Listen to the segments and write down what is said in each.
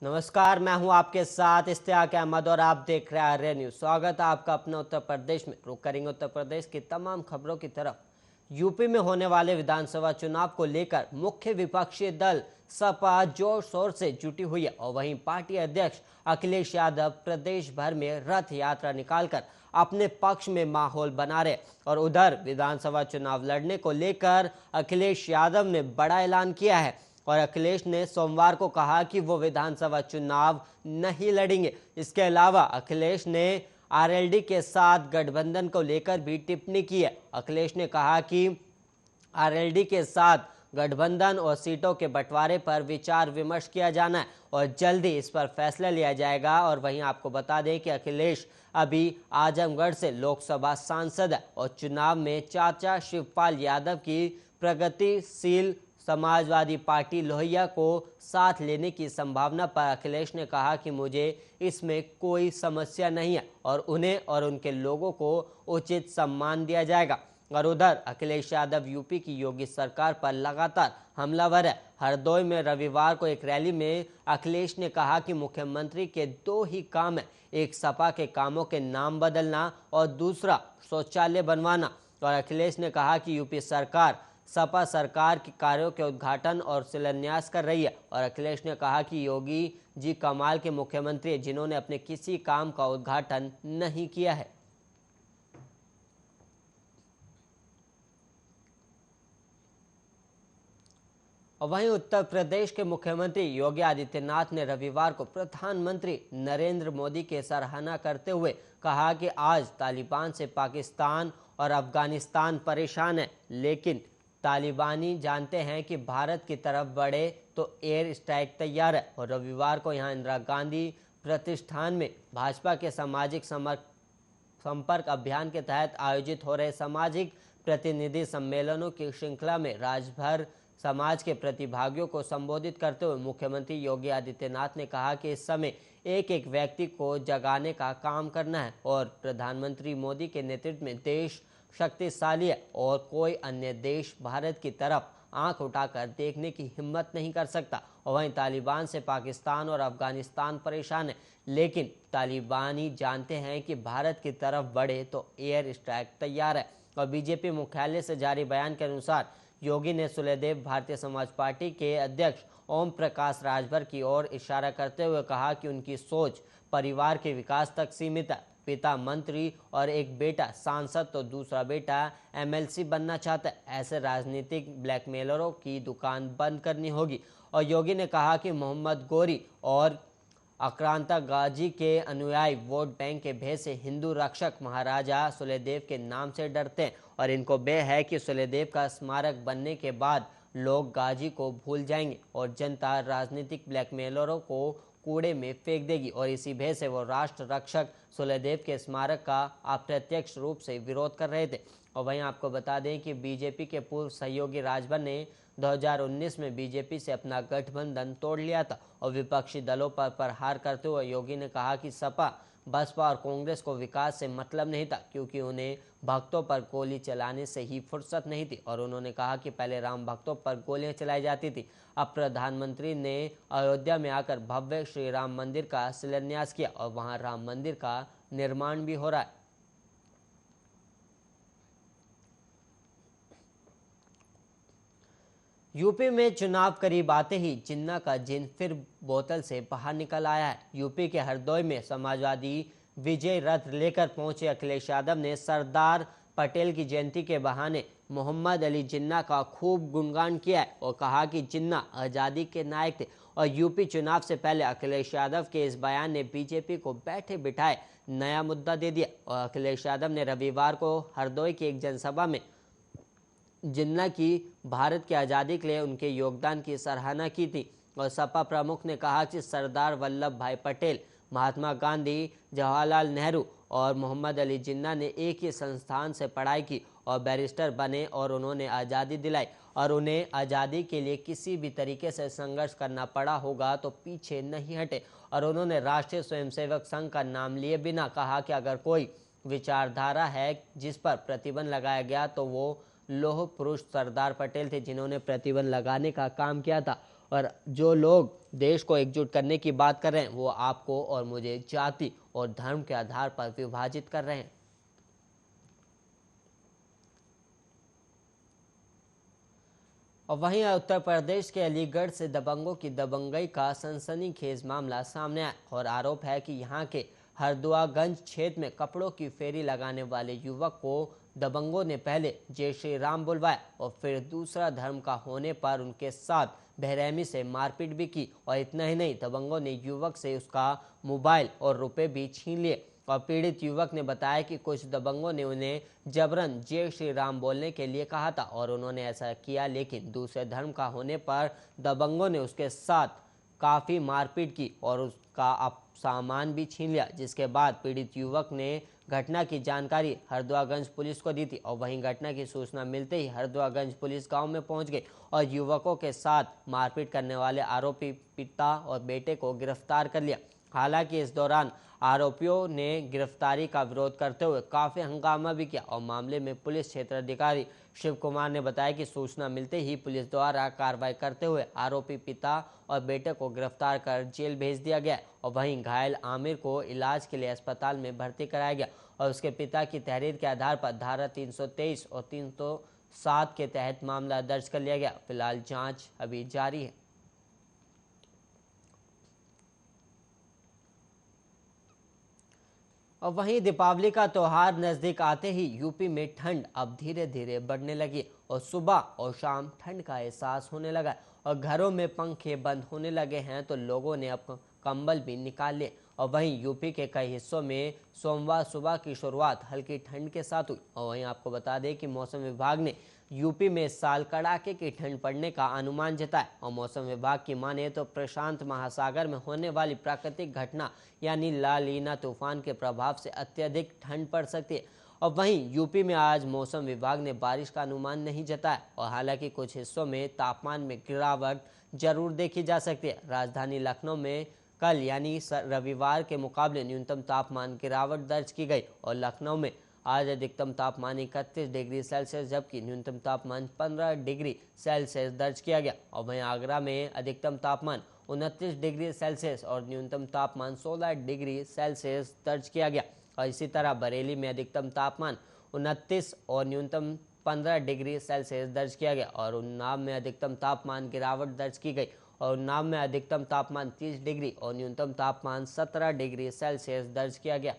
नमस्कार, मैं हूं आपके साथ इश्तियाक अहमद और आप देख रहे हैं आर्य न्यूज। स्वागत है आपका अपने उत्तर प्रदेश में। रुक करेंगे उत्तर प्रदेश की तमाम खबरों की तरफ। यूपी में होने वाले विधानसभा चुनाव को लेकर मुख्य विपक्षी दल सपा जोर शोर से जुटी हुई है और वहीं पार्टी अध्यक्ष अखिलेश यादव प्रदेश भर में रथ यात्रा निकालकर अपने पक्ष में माहौल बना रहे और उधर विधानसभा चुनाव लड़ने को लेकर अखिलेश यादव ने बड़ा ऐलान किया है और अखिलेश ने सोमवार को कहा कि वो विधानसभा चुनाव नहीं लड़ेंगे। इसके अलावा अखिलेश ने आरएलडी के साथ गठबंधन को लेकर भी टिप्पणी की है। अखिलेश ने कहा कि आरएलडी के साथ गठबंधन और सीटों के बंटवारे पर विचार विमर्श किया जाना है और जल्दी इस पर फैसला लिया जाएगा। और वहीं आपको बता दें कि अखिलेश अभी आजमगढ़ से लोकसभा सांसद है और चुनाव में चाचा शिवपाल यादव की प्रगतिशील समाजवादी पार्टी लोहिया को साथ लेने की संभावना पर अखिलेश ने कहा कि मुझे इसमें कोई समस्या नहीं है और उन्हें और उनके लोगों को उचित सम्मान दिया जाएगा। और उधर अखिलेश यादव यूपी की योगी सरकार पर लगातार हमलावर है। हरदोई में रविवार को एक रैली में अखिलेश ने कहा कि मुख्यमंत्री के दो ही काम है, एक सपा के कामों के नाम बदलना और दूसरा शौचालय बनवाना। और अखिलेश ने कहा कि यूपी सरकार सपा सरकार के कार्यों के उद्घाटन और शिलान्यास कर रही है। और अखिलेश ने कहा कि योगी जी कमाल के मुख्यमंत्री हैं जिन्होंने अपने किसी काम का उद्घाटन नहीं किया है। और वहीं उत्तर प्रदेश के मुख्यमंत्री योगी आदित्यनाथ ने रविवार को प्रधानमंत्री नरेंद्र मोदी की सराहना करते हुए कहा कि आज तालिबान से पाकिस्तान और अफगानिस्तान परेशान है, लेकिन तालिबानी जानते हैं कि भारत की तरफ बढ़े तो एयर स्ट्राइक तैयार है। और रविवार को यहां इंदिरा गांधी प्रतिष्ठान में भाजपा के सामाजिक संपर्क अभियान के तहत आयोजित हो रहे सामाजिक प्रतिनिधि सम्मेलनों की श्रृंखला में राजभर समाज के प्रतिभागियों को संबोधित करते हुए मुख्यमंत्री योगी आदित्यनाथ ने कहा कि इस समय एक एक व्यक्ति को जगाने का काम करना है और प्रधानमंत्री मोदी के नेतृत्व में देश शक्तिशाली है और कोई अन्य देश भारत की तरफ आंख उठाकर देखने की हिम्मत नहीं कर सकता। और वहीं तालिबान से पाकिस्तान और अफगानिस्तान परेशान है, लेकिन तालिबानी जानते हैं कि भारत की तरफ बढ़े तो एयर स्ट्राइक तैयार है। और बीजेपी मुख्यालय से जारी बयान के अनुसार योगी ने सुलेदेव भारतीय समाज पार्टी के अध्यक्ष ओम प्रकाश राजभर की ओर इशारा करते हुए कहा कि उनकी सोच परिवार के विकास तक सीमित है। पिता मंत्री और एक बेटा सांसद तो दूसरा बेटा एमएलसी बनना चाहता है। ऐसे राजनीतिक ब्लैकमेलरों की दुकान बंद करनी होगी। और योगी ने कहा कि मोहम्मद गोरी और आक्रांता गाजी के अनुयायी वोट बैंक के भेद से हिंदू रक्षक महाराजा सुलेदेव के नाम से डरते हैं और इनको भय है कि सुलेदेव का स्मारक बनने के बाद लोग गाजी को भूल जाएंगे और जनता राजनीतिक ब्लैकमेलरों को कूड़े में फेंक देगी और इसी भय से वो राष्ट्र रक्षक सुलेदेव के स्मारक का अप्रत्यक्ष रूप से विरोध कर रहे थे। और वहीं आपको बता दें कि बीजेपी के पूर्व सहयोगी राजभर ने 2019 में बीजेपी से अपना गठबंधन तोड़ लिया था और विपक्षी दलों पर प्रहार करते हुए योगी ने कहा कि सपा बसपा और कांग्रेस को विकास से मतलब नहीं था क्योंकि उन्हें भक्तों पर गोली चलाने से ही फुर्सत नहीं थी। और उन्होंने कहा कि पहले राम भक्तों पर गोलियां चलाई जाती थी, अब प्रधानमंत्री ने अयोध्या में आकर भव्य श्री राम मंदिर का शिलान्यास किया और वहां राम मंदिर का निर्माण भी हो रहा है। यूपी में चुनाव करीब आते ही जिन्ना का जिन फिर बोतल से बाहर निकल आया है। यूपी के हरदोई में समाजवादी विजय रथ लेकर पहुंचे अखिलेश यादव ने सरदार पटेल की जयंती के बहाने मोहम्मद अली जिन्ना का खूब गुणगान किया है और कहा कि जिन्ना आज़ादी के नायक थे। और यूपी चुनाव से पहले अखिलेश यादव के इस बयान ने बीजेपी को बैठे बिठाए नया मुद्दा दे दिया। और अखिलेश यादव ने रविवार को हरदोई की एक जनसभा में जिन्ना की भारत की आज़ादी के लिए उनके योगदान की सराहना की थी। और सपा प्रमुख ने कहा कि सरदार वल्लभ भाई पटेल, महात्मा गांधी, जवाहरलाल नेहरू और मोहम्मद अली जिन्ना ने एक ही संस्थान से पढ़ाई की और बैरिस्टर बने और उन्होंने आज़ादी दिलाई और उन्हें आज़ादी के लिए किसी भी तरीके से संघर्ष करना पड़ा होगा तो पीछे नहीं हटे। और उन्होंने राष्ट्रीय स्वयंसेवक संघ का नाम लिए बिना कहा कि अगर कोई विचारधारा है जिस पर प्रतिबंध लगाया गया तो वो लोह पुरुष सरदार पटेल थे जिन्होंने प्रतिबंध लगाने का काम किया था। और जो लोग देश को एकजुट करने की बात कर रहे हैं वो आपको और मुझे जाति और धर्म के आधार पर विभाजित कर रहे हैं। और वहीं उत्तर प्रदेश के अलीगढ़ से दबंगों की दबंगई का सनसनीखेज मामला सामने आया और आरोप है कि यहां के हरदुआगंज क्षेत्र में कपड़ों की फेरी लगाने वाले युवक को दबंगों ने पहले जय श्री राम बुलवाया और फिर दूसरा धर्म का होने पर उनके साथ बेरहमी से मारपीट भी की। और इतना ही नहीं, दबंगों ने युवक से उसका मोबाइल और रुपए भी छीन लिए। और पीड़ित युवक ने बताया कि कुछ दबंगों ने उन्हें जबरन जय श्री राम बोलने के लिए कहा था और उन्होंने ऐसा किया, लेकिन दूसरे धर्म का होने पर दबंगों ने उसके साथ काफ़ी मारपीट की और उसका सामान भी छीन लिया। जिसके बाद पीड़ित युवक ने घटना की जानकारी हरदुआगंज पुलिस को दी थी और वहीं घटना की सूचना मिलते ही हरदुआगंज पुलिस गांव में पहुंच गई और युवकों के साथ मारपीट करने वाले आरोपी पिता और बेटे को गिरफ्तार कर लिया। हालांकि इस दौरान आरोपियों ने गिरफ्तारी का विरोध करते हुए काफी हंगामा भी किया और मामले में पुलिस क्षेत्राधिकारी शिव कुमार ने बताया कि सूचना मिलते ही पुलिस द्वारा कार्रवाई करते हुए आरोपी पिता और बेटे को गिरफ्तार कर जेल भेज दिया गया और वहीं घायल आमिर को इलाज के लिए अस्पताल में भर्ती कराया गया और उसके पिता की तहरीर के आधार पर धारा 323 और 307 के तहत मामला दर्ज कर लिया गया। फिलहाल जांच अभी जारी है। और वहीं दीपावली का त्यौहार नजदीक आते ही यूपी में ठंड अब धीरे धीरे बढ़ने लगी और सुबह और शाम ठंड का एहसास होने लगा और घरों में पंखे बंद होने लगे हैं तो लोगों ने अब कंबल भी निकाल लिए। और वहीं यूपी के कई हिस्सों में सोमवार सुबह की शुरुआत हल्की ठंड के साथ हुई। और वहीं आपको बता दें कि मौसम विभाग ने यूपी में इस साल कड़ाके की ठंड पड़ने का अनुमान जताया और मौसम विभाग की माने तो प्रशांत महासागर में होने वाली प्राकृतिक घटना यानी ला लीना तूफान के प्रभाव से अत्यधिक ठंड पड़ सकती है। और वहीं यूपी में आज मौसम विभाग ने बारिश का अनुमान नहीं जताया और हालांकि कुछ हिस्सों में तापमान में गिरावट जरूर देखी जा सकती है। राजधानी लखनऊ में कल यानी रविवार के मुकाबले न्यूनतम तापमान गिरावट दर्ज की गई और लखनऊ में आज अधिकतम तापमान 31 डिग्री सेल्सियस जबकि न्यूनतम तापमान 15 डिग्री सेल्सियस दर्ज किया गया। और वहीं आगरा में अधिकतम तापमान 29 डिग्री सेल्सियस और न्यूनतम तापमान 16 डिग्री सेल्सियस दर्ज किया गया। और इसी तरह बरेली में अधिकतम तापमान 29 और न्यूनतम 15 डिग्री सेल्सियस दर्ज किया गया और उन्नाव में अधिकतम तापमान गिरावट दर्ज की गई और उन्नाव में अधिकतम तापमान 30 डिग्री और न्यूनतम तापमान 17 डिग्री सेल्सियस दर्ज किया गया।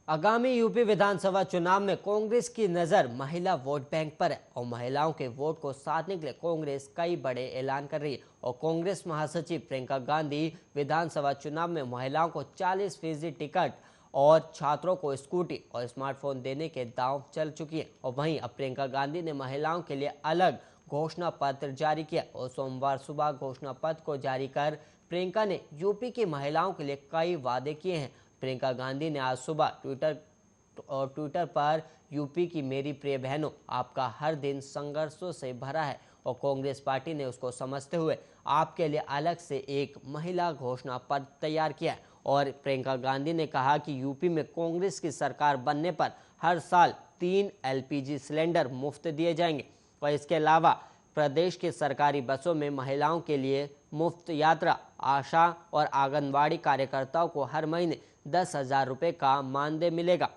आगामी यूपी विधानसभा चुनाव में कांग्रेस की नजर महिला वोट बैंक पर है और महिलाओं के वोट को साधने के लिए कांग्रेस कई बड़े ऐलान कर रही है। और कांग्रेस महासचिव प्रियंका गांधी विधानसभा चुनाव में महिलाओं को 40% टिकट और छात्रों को स्कूटी और स्मार्टफोन देने के दांव चल चुकी है। और वहीं अब प्रियंका गांधी ने महिलाओं के लिए अलग घोषणा पत्र जारी किया और सोमवार सुबह घोषणा पत्र को जारी कर प्रियंका ने यूपी की महिलाओं के लिए कई वादे किए हैं। प्रियंका गांधी ने आज सुबह ट्विटर पर यूपी की मेरी प्रिय बहनों, आपका हर दिन संघर्षों से भरा है और कांग्रेस पार्टी ने उसको समझते हुए आपके लिए अलग से एक महिला घोषणा पत्र तैयार किया है। और प्रियंका गांधी ने कहा कि यूपी में कांग्रेस की सरकार बनने पर हर साल 3 LPG सिलेंडर मुफ्त दिए जाएंगे और इसके अलावा प्रदेश के सरकारी बसों में महिलाओं के लिए मुफ्त यात्रा, आशा और आंगनबाड़ी कार्यकर्ताओं को हर महीने 10,000 रुपये का मानदेय मिलेगा।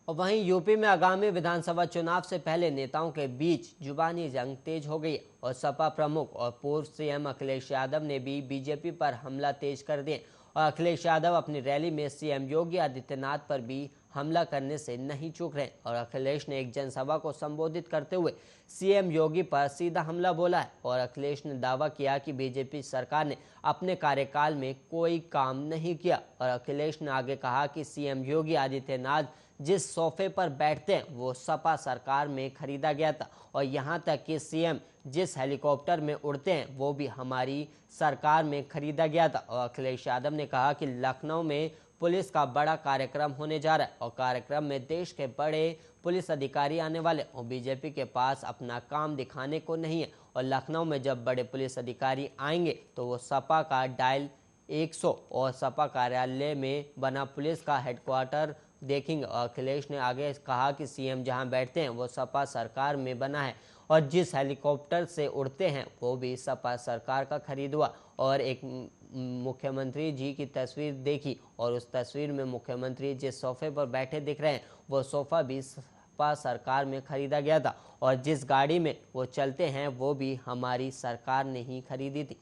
और वहीं यूपी में आगामी विधानसभा चुनाव से पहले नेताओं के बीच जुबानी जंग तेज हो गई और सपा प्रमुख और पूर्व सीएम अखिलेश यादव ने भी बीजेपी पर हमला तेज कर दिए और अखिलेश यादव अपनी रैली में सीएम योगी आदित्यनाथ पर भी हमला करने से नहीं चूक रहे और अखिलेश ने एक जनसभा को संबोधित करते हुए सीएम योगी पर सीधा हमला बोला है। और अखिलेश ने दावा किया कि बीजेपी सरकार ने अपने कार्यकाल में कोई काम नहीं किया और अखिलेश ने आगे कहा कि सीएम योगी आदित्यनाथ जिस सोफे पर बैठते हैं वो सपा सरकार में खरीदा गया था और यहाँ तक कि सीएम जिस हेलीकॉप्टर में उड़ते हैं वो भी हमारी सरकार में खरीदा गया था। और अखिलेश यादव ने कहा कि लखनऊ में पुलिस का बड़ा कार्यक्रम होने जा रहा है और कार्यक्रम में देश के बड़े पुलिस अधिकारी आने वाले और बीजेपी के पास अपना काम दिखाने को नहीं है और लखनऊ में जब बड़े पुलिस अधिकारी आएंगे तो वो सपा का डायल 100 और सपा कार्यालय में बना पुलिस का हेडक्वार्टर देखेंगे। अखिलेश ने आगे कहा कि सीएम जहां बैठते हैं वो सपा सरकार में बना है और जिस हेलीकॉप्टर से उड़ते हैं वो भी सपा सरकार का खरीद हुआ। और एक मुख्यमंत्री जी की तस्वीर देखी और उस तस्वीर में मुख्यमंत्री जिस सोफे पर बैठे दिख रहे हैं वो सोफा भी सपा सरकार में खरीदा गया था और जिस गाड़ी में वो चलते हैं वो भी हमारी सरकार ने ही खरीदी थी।